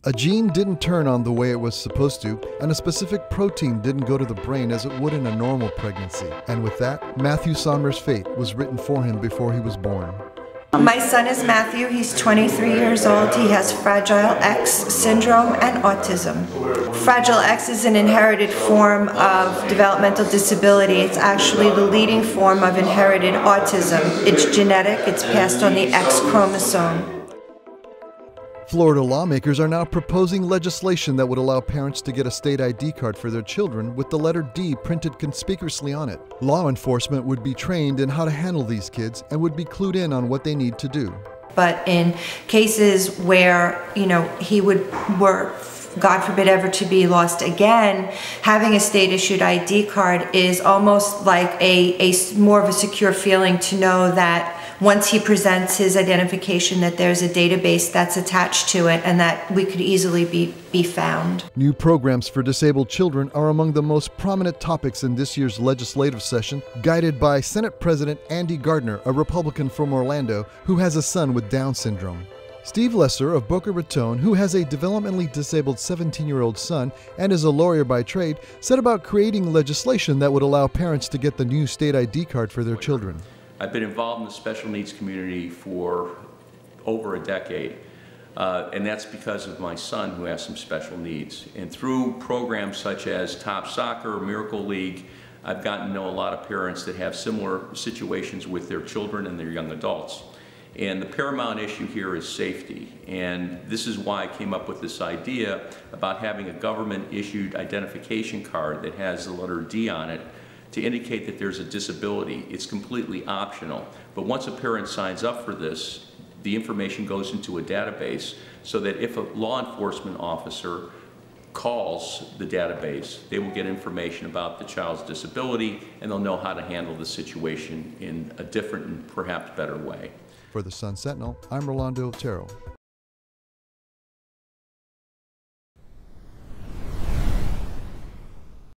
A gene didn't turn on the way it was supposed to, and a specific protein didn't go to the brain as it would in a normal pregnancy. And with that, Matthew Sommer's fate was written for him before he was born. My son is Matthew. He's 23 years old. He has Fragile X syndrome and autism. Fragile X is an inherited form of developmental disability. It's actually the leading form of inherited autism. It's genetic. It's passed on the X chromosome. Florida lawmakers are now proposing legislation that would allow parents to get a state ID card for their children with the letter D printed conspicuously on it. Law enforcement would be trained in how to handle these kids and would be clued in on what they need to do. But in cases where, were, God forbid, ever to be lost again, having a state-issued ID card is almost like a more of a secure feeling to know that once he presents his identification that there's a database that's attached to it and that we could easily be found. New programs for disabled children are among the most prominent topics in this year's legislative session, guided by Senate President Andy Gardner, a Republican from Orlando who has a son with Down syndrome. Steve Lesser of Boca Raton, who has a developmentally disabled 17-year-old son and is a lawyer by trade, set about creating legislation that would allow parents to get the new state ID card for their children. I've been involved in the special needs community for over a decade, and that's because of my son who has some special needs. And through programs such as Top Soccer, Miracle League, I've gotten to know a lot of parents that have similar situations with their children and their young adults. And the paramount issue here is safety. And this is why I came up with this idea about having a government-issued identification card that has the letter D on it to indicate that there's a disability. It's completely optional. But once a parent signs up for this, the information goes into a database so that if a law enforcement officer calls the database, they will get information about the child's disability and they'll know how to handle the situation in a different and perhaps better way. For the Sun Sentinel, I'm Rolando Otero.